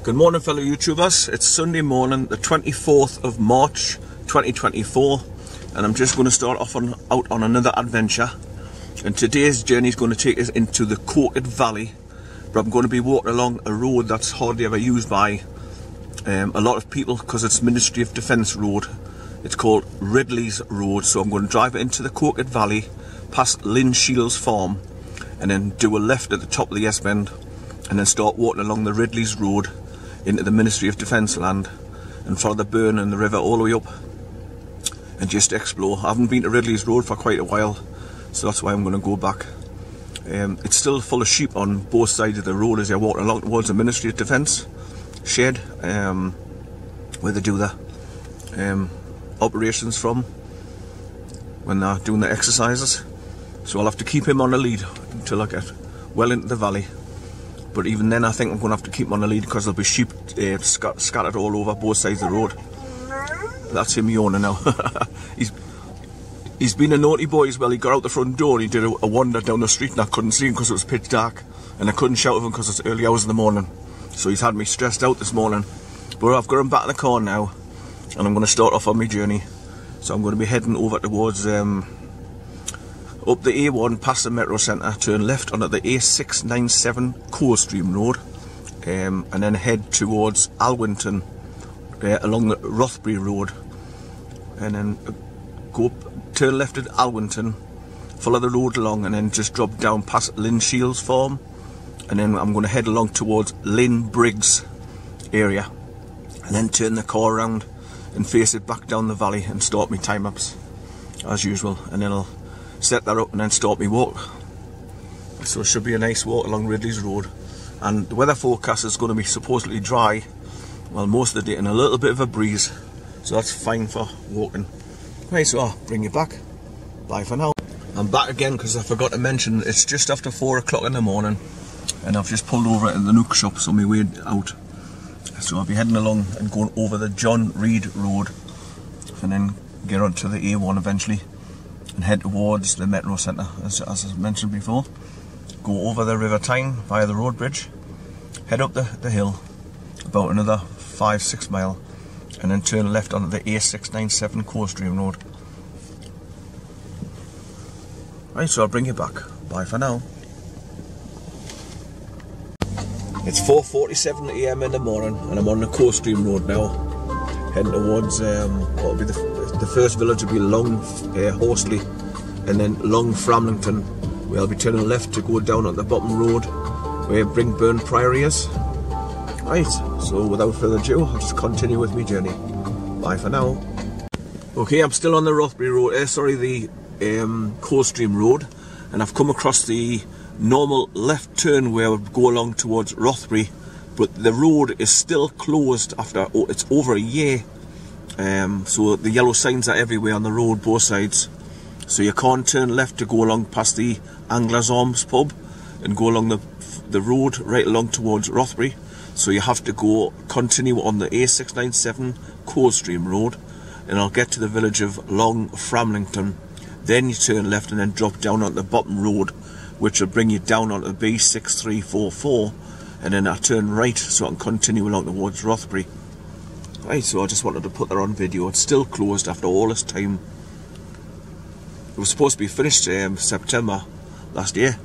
Good morning, fellow YouTubers. It's Sunday morning, the 24th of March 2024, and I'm just going to start off out on another adventure. And today's journey is going to take us into the COQUET Valley, but I'm going to be walking along a road that's hardly ever used by a lot of people because it's Ministry of Defence road. It's called Ridley's Road, so I'm going to drive it into the COQUET Valley, past Lynn Shields farm, and then do a left at the top of the S-bend, and then start walking along the Ridley's Road into the Ministry of Defence land and follow the burn and the river all the way up and just explore. I haven't been to Ridley's Road for quite a while, so that's why I'm going to go back. It's still full of sheep on both sides of the road as you're walking along towards the Ministry of Defence shed, where they do the operations from when they're doing the exercises. So I'll have to keep him on the lead until I get well into the valley. But even then, I think I'm going to have to keep him on the lead because there'll be sheep scattered all over both sides of the road. That's him yawning now. He's been a naughty boy as well. He got out the front door and he did a wander down the street, and I couldn't see him because it was pitch dark, and I couldn't shout at him because it's early hours in the morning. So he's had me stressed out this morning. But I've got him back in the car now, and I'm going to start off on my journey. So I'm going to be heading over towards up the A1 past the Metro Centre, turn left onto the A697 Coldstream Road, and then head towards Alwynton along the Rothbury Road, and then turn left at Alwynton, follow the road along, and then just drop down past Lynn Shields farm, and then I'm going to head along towards LINBRIGGS area, and then turn the car around and face it back down the valley and start my time lapse as usual, and then I'll set that up and then start my walk. So it should be a nice walk along Ridley's Road, and the weather forecast is going to be supposedly dry, well, most of the day, and a little bit of a breeze, so that's fine for walking. Right, so I'll bring you back. Bye for now. I'm back again because I forgot to mention it's just after 4 o'clock in the morning, and I've just pulled over at the Nook shops on my way out. So I'll be heading along and going over the John Reed Road, and then get onto the A1 eventually and head towards the Metro Centre, as I mentioned before. Go over the River Tyne via the road bridge, head up the hill about another 5-6 mile, and then turn left onto the A697 Coldstream Road. Right, so I'll bring you back. Bye for now. It's 4:47 AM in the morning, and I'm on the Coldstream Road now, heading towards what will be the first village will be Long Horsley, and then Long Framlington, where I'll be turning left to go down on the bottom road where Bringburn Priory is. Right, so without further ado, I'll just continue with my journey. Bye for now. Okay, I'm still on the Rothbury Road, the Coldstream Road, and I've come across the normal left turn where I would go along towards Rothbury, but the road is still closed after, it's over a year. So the yellow signs are everywhere on the road, both sides. So you can't turn left to go along past the Angler's Arms pub and go along the road right along towards Rothbury. So you have to continue on the A697 Coldstream Road, and I'll get to the village of Long Framlington. Then you turn left and then drop down on the bottom road, which will bring you down onto the B6344, and then I turn right so I can continue along towards Rothbury. Right, so I just wanted to put that on video. It's still closed after all this time. It was supposed to be finished September last year.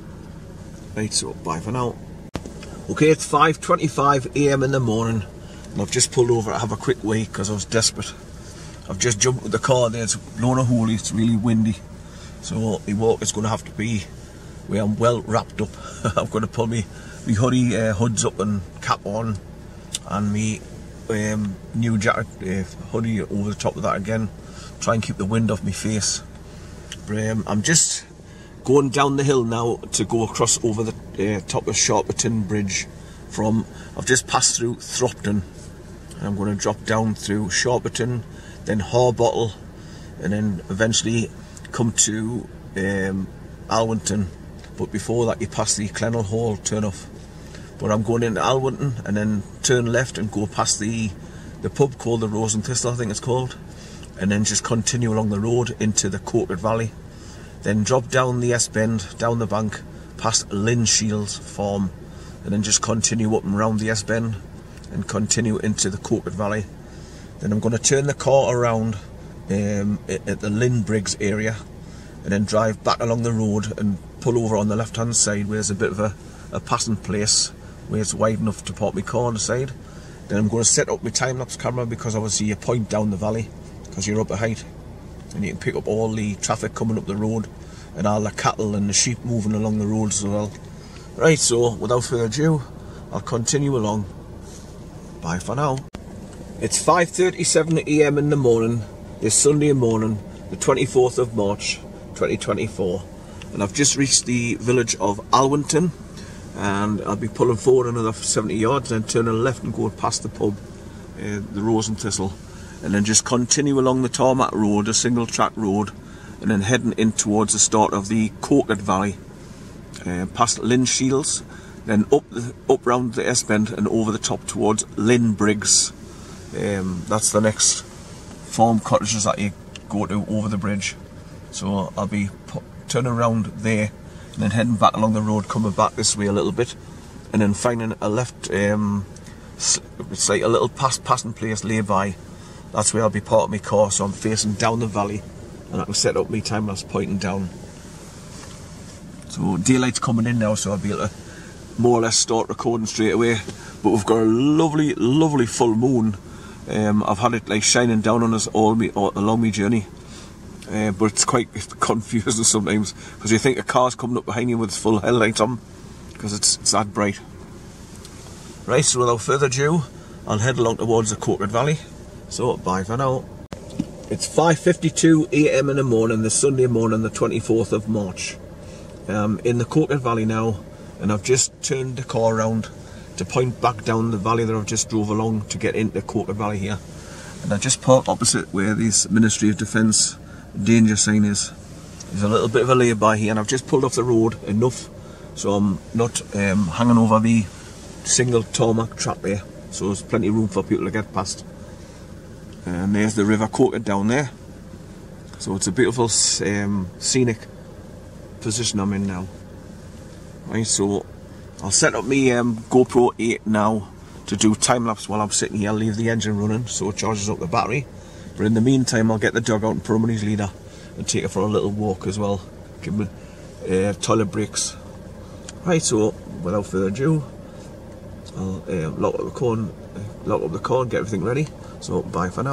Right, so bye for now. Okay, it's 5:25 AM in the morning, and I've just pulled over to have a quick wait because I was desperate. I've just jumped with the car there, it's blowing a hole, it's really windy. So the walk is going to have to be where I'm well wrapped up. I've got to pull my hoodie hoods up and cap on, and my new jacket hoodie over the top of that again, try and keep the wind off my face. But I'm just going down the hill now to go across over the top of Sharperton Bridge I've just passed through Thropton, and I'm going to drop down through Sharperton, then Harbottle, and then eventually come to Alwynton. But before that you pass the Clennell Hall turn off. But I'm going into Alwynton and then turn left and go past the pub called the Rose and Thistle, I think it's called, and then just continue along the road into the COQUET Valley, then drop down the S-bend, down the bank, past Lynn Shields farm, and then just continue up and round the S-bend and continue into the COQUET Valley. Then I'm going to turn the car around at the LINBRIGGS area and then drive back along the road and pull over on the left hand side where there's a bit of a passing place where it's wide enough to park my car on the side. Then I'm going to set up my time-lapse camera, because obviously you point down the valley because you're up at height and you can pick up all the traffic coming up the road and all the cattle and the sheep moving along the roads as well. Right, so without further ado, I'll continue along. Bye for now. It's 5:37 AM in the morning, this Sunday morning, the 24th of March 2024, and I've just reached the village of Alwynton, and I'll be pulling forward another 70 yards and turning left and going past the pub, the Rose and Thistle, and then just continue along the tarmac road, a single track road, and then heading in towards the start of the COQUET Valley, past LINBRIGGS, then up round the S-bend and over the top towards LINBRIGGS. That's the next farm cottages that you go to over the bridge. So I'll be turning around there and then heading back along the road, coming back this way a little bit, and then finding a left, it's like a little passing place nearby. That's where I'll be parking my car, so I'm facing down the valley and I can set up my time-lapse pointing down. So daylight's coming in now, so I'll be able to more or less start recording straight away. But we've got a lovely, lovely full moon. I've had it like shining down on us all along my journey. But it's quite confusing sometimes, because you think a car's coming up behind you with its full headlights on, because it's that bright. Right, so without further ado, I'll head along towards the COQUET Valley. So bye for now. It's 5:52 AM in the morning, this Sunday morning, the 24th of March. In the COQUET Valley now, and I've just turned the car around to point back down the valley that I've just drove along to get into the COQUET Valley here. And I just parked opposite where this Ministry of Defence danger sign is. There's a little bit of a lay-by here, and I've just pulled off the road enough so I'm not hanging over the single tarmac track there, so there's plenty of room for people to get past. And there's the River COQUET down there, so it's a beautiful scenic position I'm in now. Right, so I'll set up my GoPro 8 now to do time-lapse while I'm sitting here. I'll leave the engine running so it charges up the battery, but in the meantime I'll get the dog out and put him on his leader and take her for a little walk as well, give him toilet breaks. Right, so without further ado, I'll lock up the car and get everything ready. So bye for now.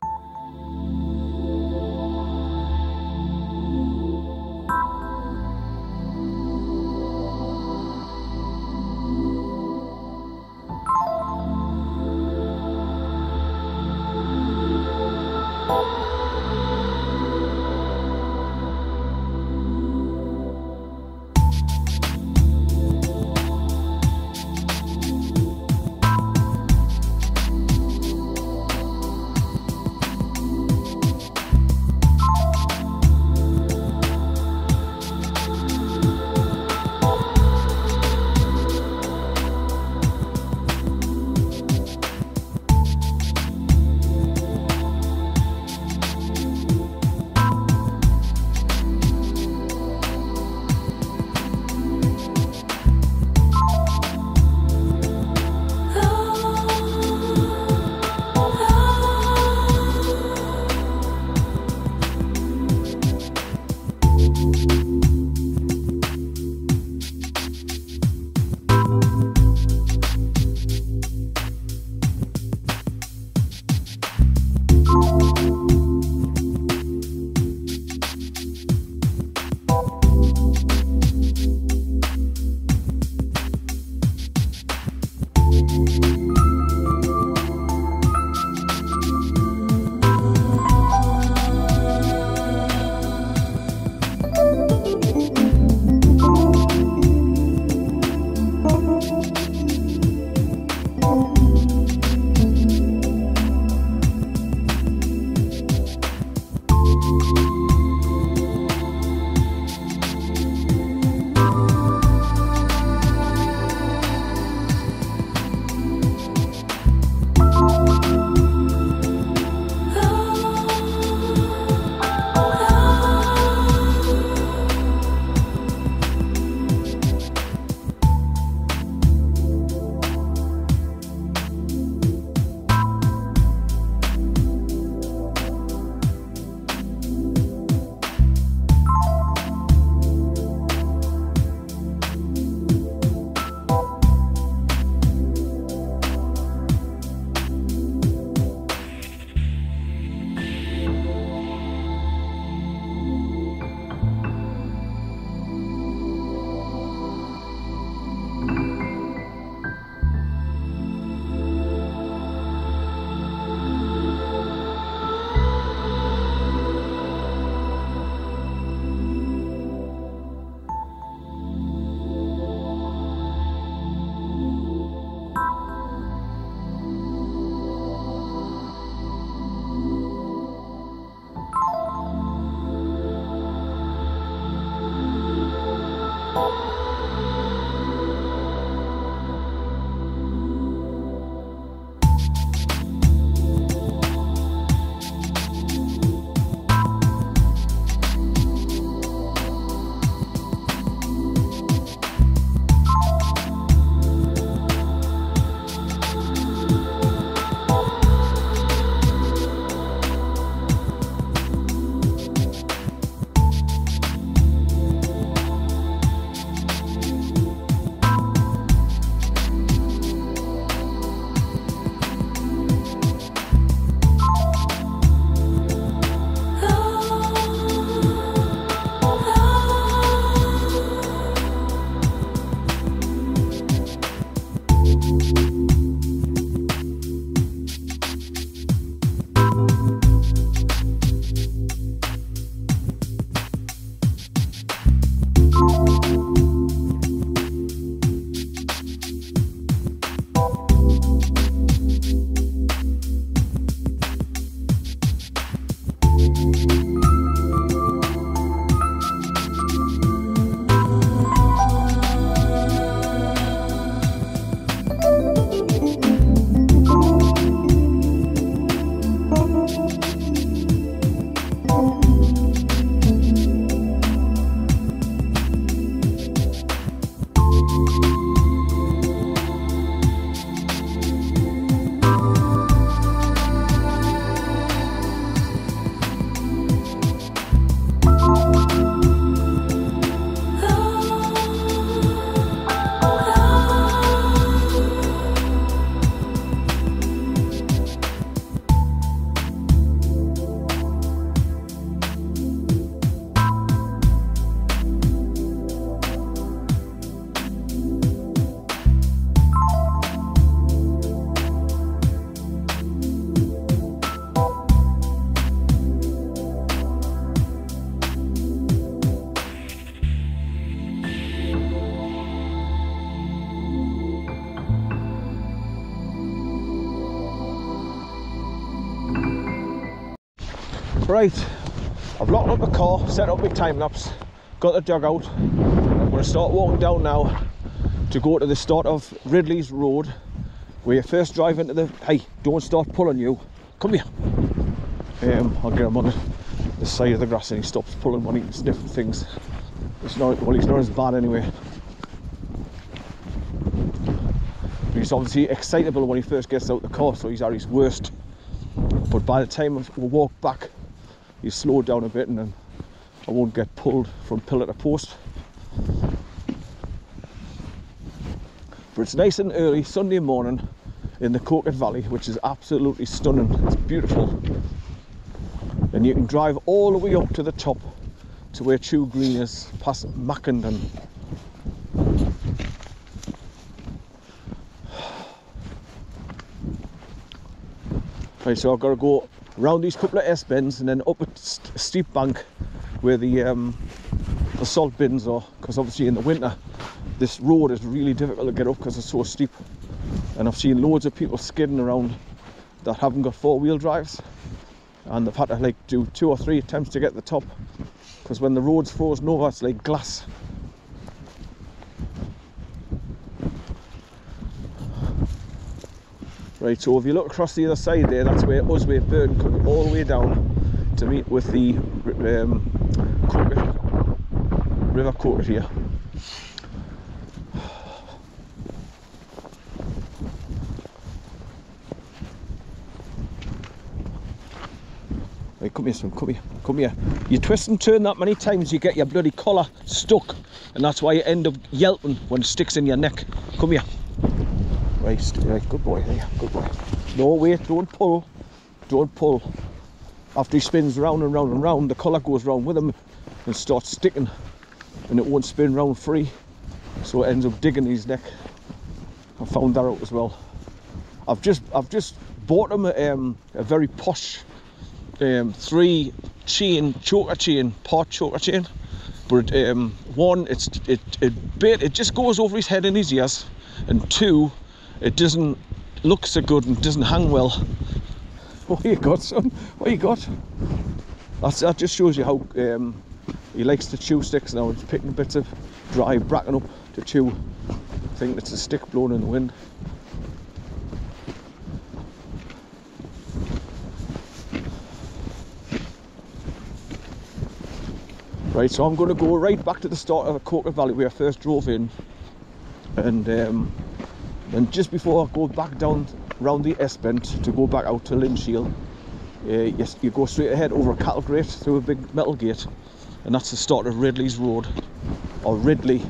Right, I've locked up the car, set up my time lapse, got the dog out. I'm going to start walking down now to go to the start of Ridley's Road, where you first drive into the... Hey, don't start pulling you. Come here. I'll get him on the side of the grass and he stops pulling when he can sniff things. It's not, well, he's not as bad anyway. He's obviously excitable when he first gets out the car, so he's at his worst. But by the time we walk back, he's slowed down a bit and then I won't get pulled from pillar to post. But it's nice and early Sunday morning in the COQUET Valley, which is absolutely stunning. It's beautiful. And you can drive all the way up to the top to where Chew Green is, past Mackendon. Right, so I've got to go around these couple of S-bends and then up a steep bank where the salt bins are, because obviously in the winter this road is really difficult to get up because it's so steep. And I've seen loads of people skidding around that haven't got four-wheel drives, and they've had to like do 2 or 3 attempts to get to the top, because when the road's frozen over it's like glass. Right, so if you look across the other side there, that's where Usway Burn comes all the way down to meet with the River COQUET here. Right, come here son, come here, come here. You twist and turn that many times you get your bloody collar stuck, and that's why you end up yelping when it sticks in your neck. Come here. Right, right, good boy, there, good boy. No, wait, don't pull, don't pull. After he spins round and round and round, the collar goes round with him and starts sticking, and it won't spin round free, so it ends up digging his neck. I found that out as well. I've just bought him a very posh 3-chain choker chain, part choker chain, but one, it just goes over his head and his ears, and 2, it doesn't look so good and doesn't hang well. What you got, son? What you got? That just shows you how he likes to chew sticks now. He's picking bits of dry bracken up to chew. I think it's a stick blowing in the wind. Right, so I'm going to go right back to the start of the COQUET Valley where I first drove in, and just before I go back down round the S-bend to go back out to Linshiel, yes, you go straight ahead over a cattle grate through a big metal gate, and that's the start of Ridley's Road, or Ridley,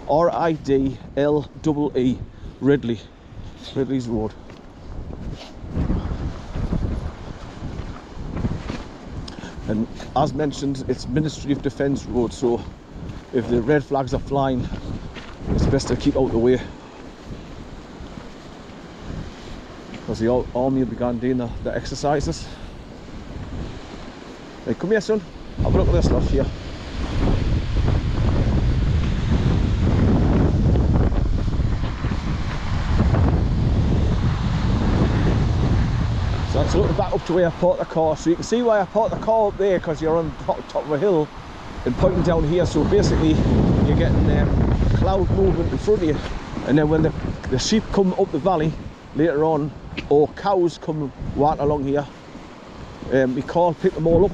R-I-D-L-E-E, Ridley's Road. And as mentioned, it's Ministry of Defence road, so if the red flags are flying, it's best to keep out the way, because the army will be going doing the exercises. Hey, come here son, have a look at this lot here. So let's look back up to where I parked the car. So you can see why I parked the car up there, because you're on top of a hill and pointing down here, so basically you're getting cloud movement in front of you, and then when the sheep come up the valley later on, or cows come right along here, you can't pick them all up.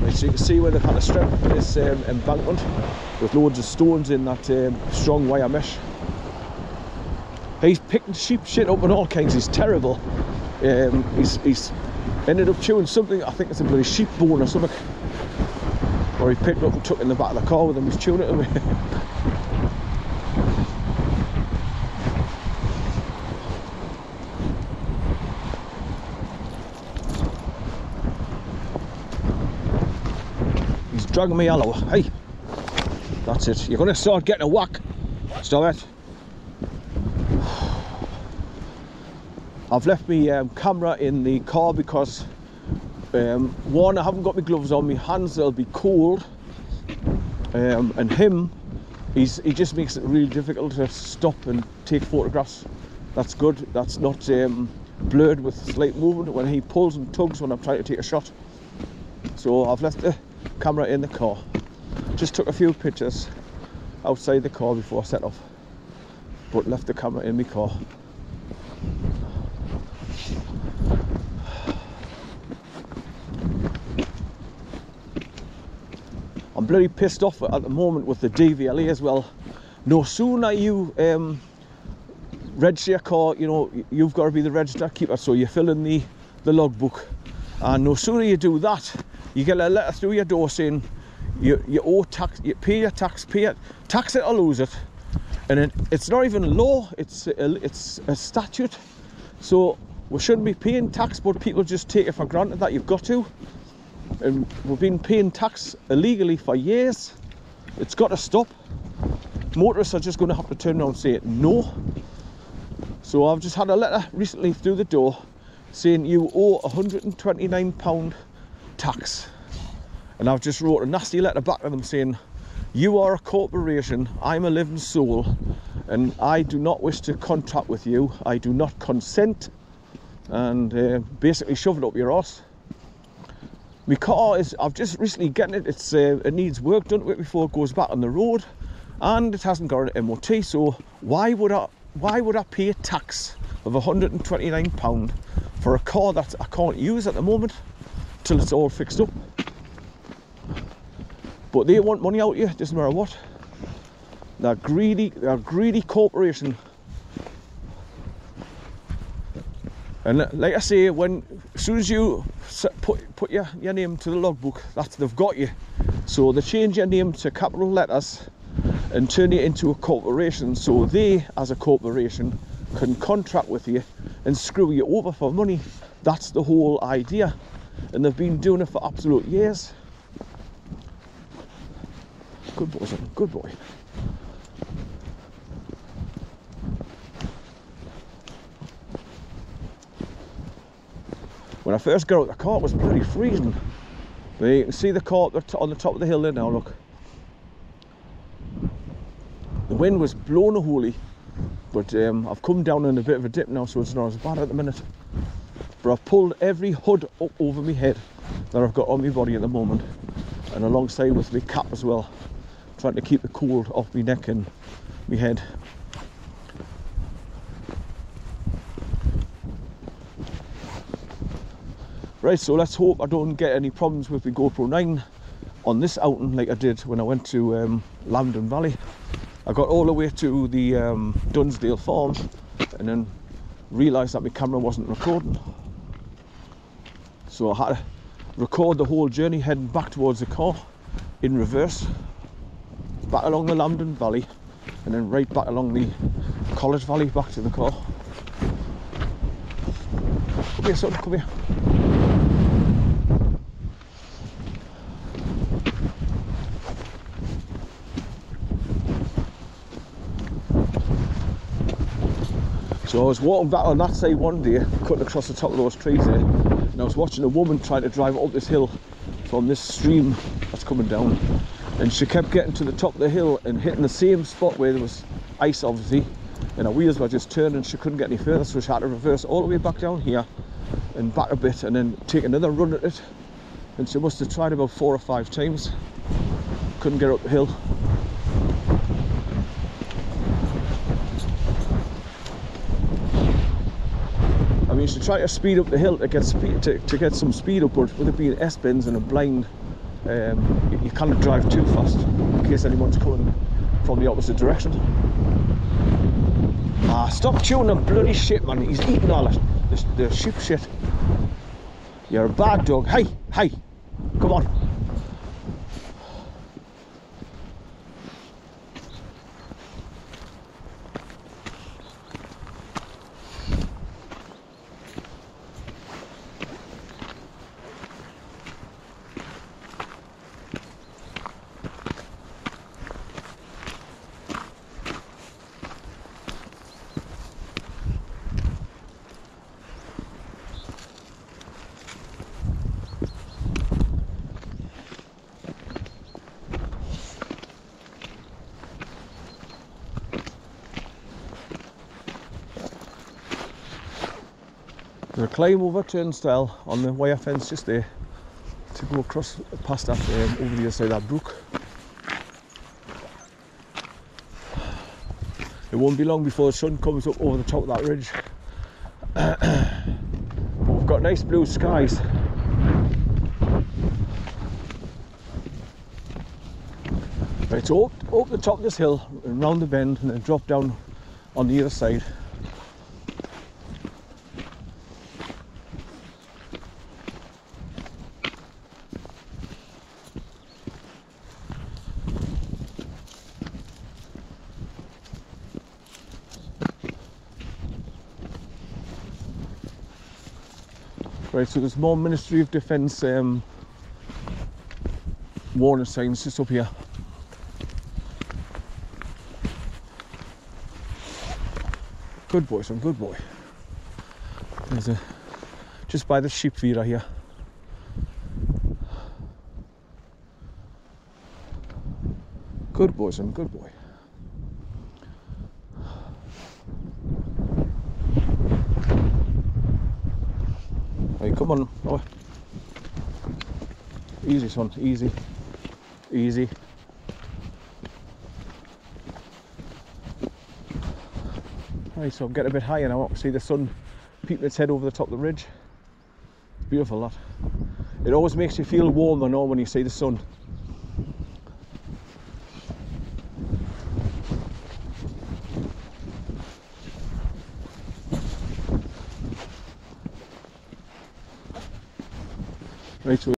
Right, so you can see where they've had to strip this embankment with loads of stones in that strong wire mesh. He's picking sheep shit up and all kinds. He's terrible. He's ended up chewing something, I think it's a bloody sheep bone or something, or he picked up and took it in the back of the car with him. He's chewing it away. He's dragging me all over. Hey, that's it. You're going to start getting a whack. Stop it. I've left my camera in the car because one, I haven't got my gloves on, my hands they'll be cold, and he just makes it really difficult to stop and take photographs. That's good. That's not blurred with slight movement when he pulls and tugs when I'm trying to take a shot. So I've left the camera in the car. Just took a few pictures outside the car before I set off, but left the camera in my car. I'm bloody pissed off at the moment with the DVLA as well. No sooner you register your car, you know, you've got to be the register keeper, so you fill in the logbook, and no sooner you do that, you get a letter through your door saying you owe tax, you pay your tax, tax it or lose it. And it's not even law, it's a statute. So we shouldn't be paying tax, but people just take it for granted that you've got to. And we've been paying tax illegally for years. It's got to stop. Motorists are just going to have to turn around and say no. So I've just had a letter recently through the door saying you owe £129 tax. And I've just wrote a nasty letter back to them saying, you are a corporation, I'm a living soul, and I do not wish to contract with you. I do not consent. And basically shove it up your arse. My car is, I've just recently gotten it, it needs work done to it before it goes back on the road, and it hasn't got an MOT, so why would I pay a tax of £129 for a car that I can't use at the moment till it's all fixed up? But they want money out of you, doesn't matter what. They're a greedy corporation. And like I say, as soon as you put your name to the logbook, they've got you. So they change your name to capital letters and turn you into a corporation, so they, as a corporation, can contract with you and screw you over for money. That's the whole idea, and they've been doing it for absolute years. Good boy, son, good boy. When I first got out the car, it was bloody freezing. But you can see the car on the top of the hill there now, look. The wind was blowing a holy, but I've come down in a bit of a dip now, so it's not as bad at the minute. But I've pulled every hood up over my head that I've got on my body at the moment, and alongside with my cap as well, trying to keep the cold off my neck and my head. Right, so let's hope I don't get any problems with the GoPro 9 on this outing like I did when I went to Lambton Valley. I got all the way to the Dunsdale farm and then realised that my camera wasn't recording. So I had to record the whole journey heading back towards the car in reverse, back along the Lambton Valley, and then right back along the College Valley back to the car. Come here, son, come here. So I was walking back on that side one day, cutting across the top of those trees there, and I was watching a woman trying to drive up this hill from this stream that's coming down, and she kept getting to the top of the hill and hitting the same spot where there was ice, obviously, and her wheels were just turning. She couldn't get any further, so she had to reverse all the way back down here and back a bit and then take another run at it, and she must have tried about 4 or 5 times. Couldn't get up the hill. I mean, she tried to speed up the hill to get some speed up, but with it being S-bends and a blind, you can't drive too fast in case anyone's coming from the opposite direction. Ah, stop chewing the bloody shit, man. He's eating all the sheep shit. You're a bad dog. Hey, hey, come on. Gonna climb over turnstile on the wire fence just there to go across past that over the other side of that brook. It won't be long before the sun comes up over the top of that ridge. But we've got nice blue skies. Right, so up the top of this hill and round the bend and then drop down on the other side. Right, so there's more Ministry of Defence warning signs just up here. Good boy, son, good boy. There's just by the sheep feeder here. Good boy, son, good boy. Hey, come on. Oh. Easy, son, easy. Easy. Right, so I'm getting a bit higher now. I see the sun peeping its head over the top of the ridge. It's beautiful, that. It always makes you feel warm, I know, when you see the sun. Right, so